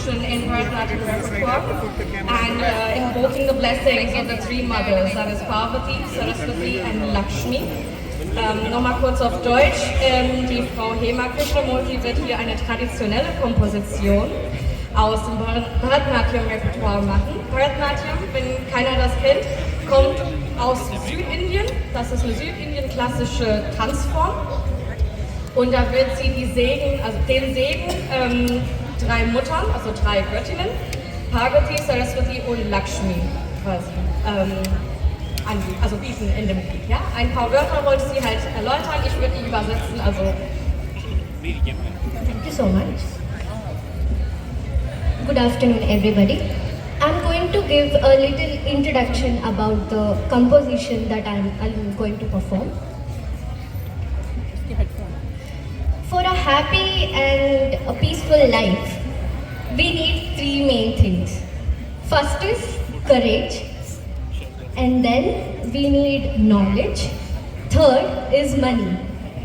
tradition in Bharatanatyam repertoire and invoking the blessings of the three mothers, that is Parvati, Saraswati and Lakshmi. Nochmal kurz auf Deutsch, die Frau Hema Krishnamurti wird hier eine traditionelle Komposition aus dem Bharatanatyam-Repertoire machen. Bharatanatyam, wenn keiner das kennt, kommt aus Südindien. Das ist eine Südindien-klassische Tanzform. Und da wird sie den Segen drei Muttern, also drei Göttinnen, Parvati, Saraswati und Lakshmi quasi bieten in dem Lied. Ja? Ein paar Wörter wollte sie halt erläutern, ich würde die übersetzen, also... Thank you so much. Good afternoon everybody. I'm going to give a little introduction about the composition that I'm going to perform. For a happy and a peaceful life, we need three main things. First is courage, and then we need knowledge. Third is money,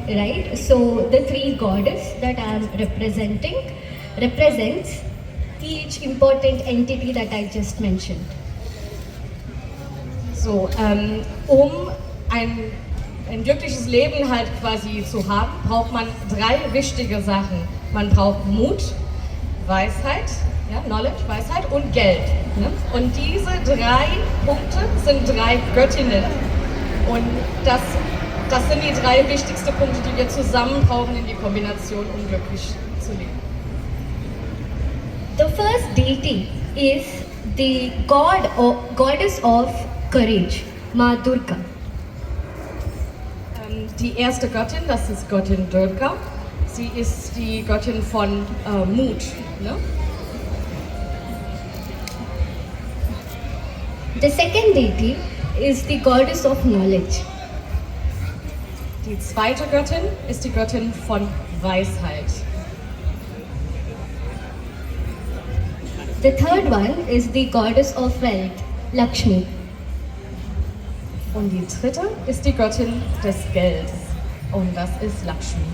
right? So the three goddesses that I am representing represents each important entity that I just mentioned. So, um ein glückliches Leben halt quasi zu haben, braucht man drei wichtige Sachen. Man braucht Mut, Weisheit, ja, Knowledge, Weisheit und Geld. Ne? Und diese drei Punkte sind drei Göttinnen. Und das sind die drei wichtigsten Punkte, die wir zusammen brauchen in die Kombination, um glücklich zu leben. The first deity is the goddess of courage, Ma Durga. Die erste Göttin, das ist Göttin Durga. Sie ist die Göttin von Mut. Ne? The second deity is the goddess of knowledge. Die zweite Göttin ist die Göttin von Weisheit. The third one is the goddess of wealth, Lakshmi. Und die dritte ist die Göttin des Geldes. Und das ist Lakshmi.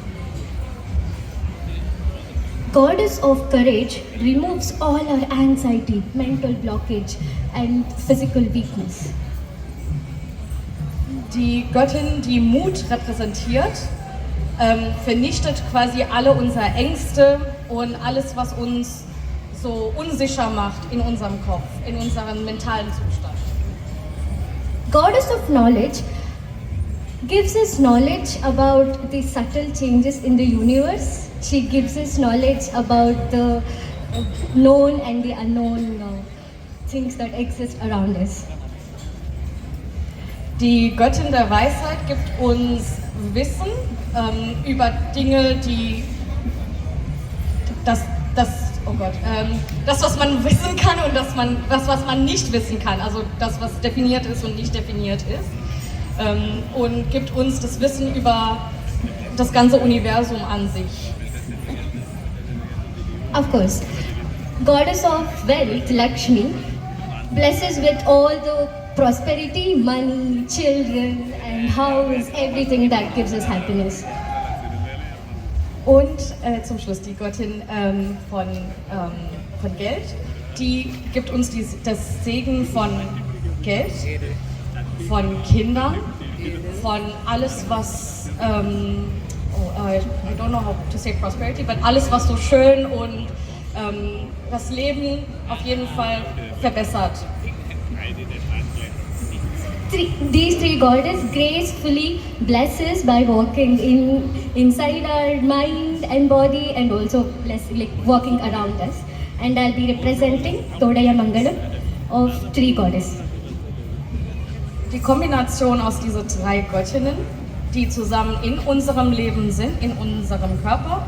Goddess of courage removes all our anxiety, mental blockage and physical weakness. Die Göttin, die Mut repräsentiert, vernichtet quasi alle unsere Ängste und alles, was uns so unsicher macht in unserem Kopf, in unserem mentalen Zustand. Goddess of knowledge gives us knowledge about the subtle changes in the universe. She gives us knowledge about the known and the unknown things that exist around us. Die Göttin der Weisheit gibt uns Wissen über Dinge, die das, was man wissen kann und was man nicht wissen kann, also das, was definiert ist und nicht definiert ist, und gibt uns das Wissen über das ganze Universum an sich. Of course, Goddess of Wealth, Lakshmi, blesses with all the prosperity, money, children and house, everything that gives us happiness. Und zum Schluss die Göttin von Geld, die gibt uns das Segen von Geld, von Kindern, von alles, was, I don't know how to say prosperity, but alles, was so schön und das Leben auf jeden Fall verbessert. These three goddesses gracefully bless us by walking inside our mind and body and also walking around us. And I'll be representing Todaya Mangalam of three goddesses. Die Kombination aus diesen drei Göttinnen, die zusammen in unserem Leben sind, in unserem Körper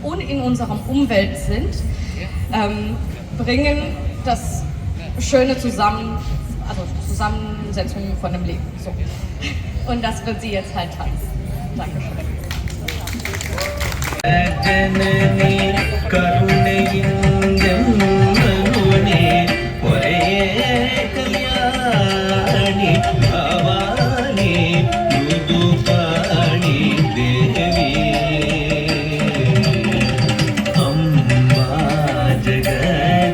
und in unserer Umwelt sind, bringen das Schöne zusammen, also Zusammensetzung von dem Leben. So. Und das wird sie jetzt halt tanzen. Dankeschön. Amma Jagat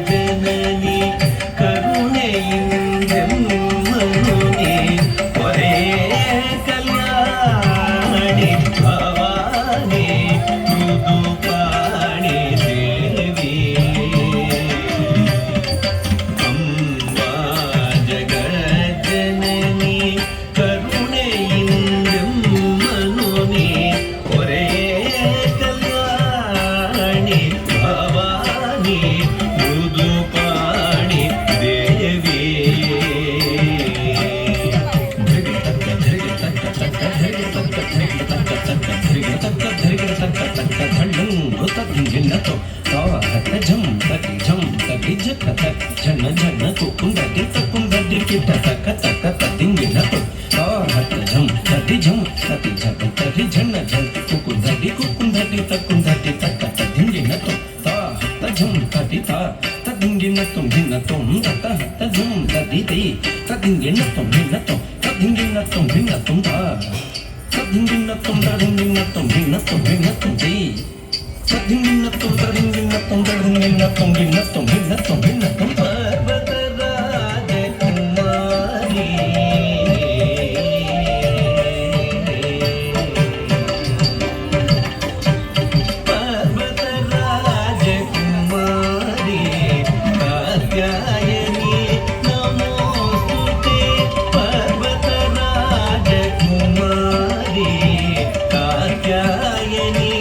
ಮೃದುಪಾಣಿ ದೇವಿ ಝಂ ತಟಿ ಝಂ ತಟಿ ಝಕ ತಕ್ ಝಣ ಝಣ ಕುಂದಟಿ ತಕುಂದಟಿ ಕಿಟ ತಕ ತಕ ತದಿಂಗಿನ ತೋ ಹತ್ತ ಝಂ ತಟಿ ಝಂ ತಟಿ ಝಕ ತಟಿ ಝಣ ಝಂ ಕುಂದಟಿ ತಕುಂದಟಿ ತಕ ತದಿಂಗಿನ ತೋ ಹತ್ತ ಝಂ ತಟಿ ತಾ ತದಿಂಗಿನ ತೋ ಭಿನ್ನ ತೋಂ ತತ ಹತ್ತ ಝಂ ತಟಿ ತೈ ತದಿಂಗಿನ ತೋ ಭಿನ್ನ ತೋ ತದಿಂಗಿನ ತೋ ಭಿನ್ನ ತೋಂ ತಾ ತದಿಂಗಿನ ತೋ ತದಿಂಗಿನ ತೋ ಭಿನ್ನ ತೋ ಭಿನ್ನ ತೋ ತೈ ತದಿಂಗಿನತ್ತುಂ ತದಿಂಗಿನತ್ತುಂ ತದಿಂಗಿನತ್ತುಂ ಗಿನ್ನತ್ತುಂ ಭಿನ್ನತ್ತುಂ ಭಿನ್ನತ್ತುಂ ಪರ್ವತರಾಜ ಕುಮಾರಿ ಪರ್ವತರಾಜ ಕುಮಾರಿ ಕಾತ್ಯಾಯನಿ ನಮೋಸ್ತುತೆ ಪರ್ವತರಾಜ ಕುಮಾರಿ ಕಾತ್ಯಾಯನಿ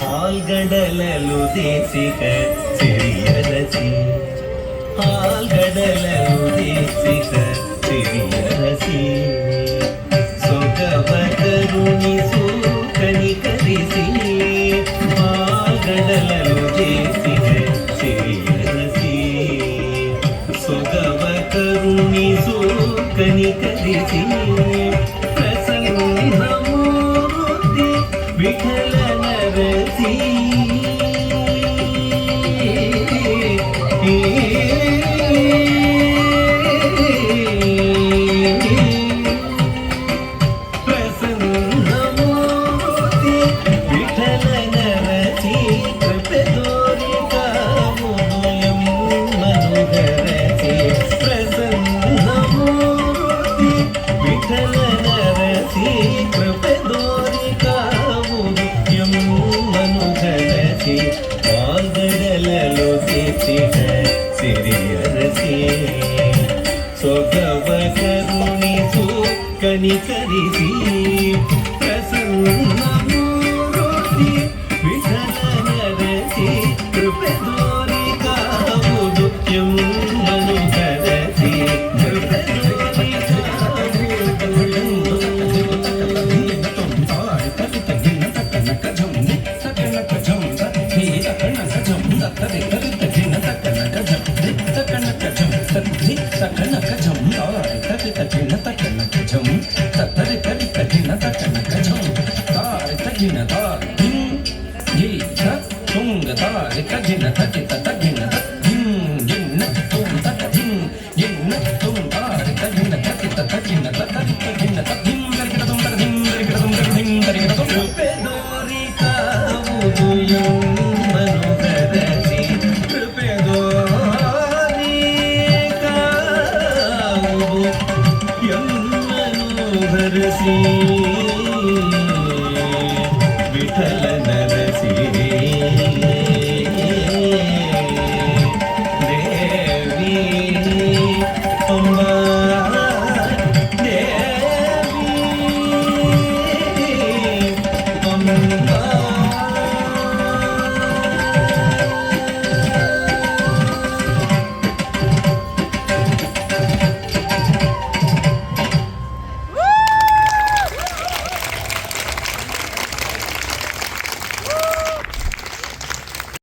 ಹಾಲ್ಗಡಲಲು ದೇಸಿಕ ಸಿರಿಯರಸಿ ಹಾಲ್ಗಡಲಲು ದೇಸಿಕ ಸಿರಿಯರಸಿ ಸೊಗವ ಕರುಣಿಸು ಕನಿಕರಿಸಿ ಹಾಲ್ಗಡಲಲು ದೇಸಿಕ ಸಿರಿಯರಸಿ ಸೊಗವ ಕರುಣಿಸು ಕನಿಕರಿಸಿ ಪ್ರಸನ್ನ ಮೂರ್ತಿ ವಿಠಲನ ರಸಿ ಸ್ವೀಕರಿಸಿ ಪ್ರಸನ್ನ ಮೂರುತಿ ವಿಠಲನ ರಸಿ ಕೃಪೆ ತೋರಿ ಕಾವುದು ಎಮ್ಮನು ಕರೆಸಿ ಕೃಪೆ ತೋರಿ ವಿಠಲ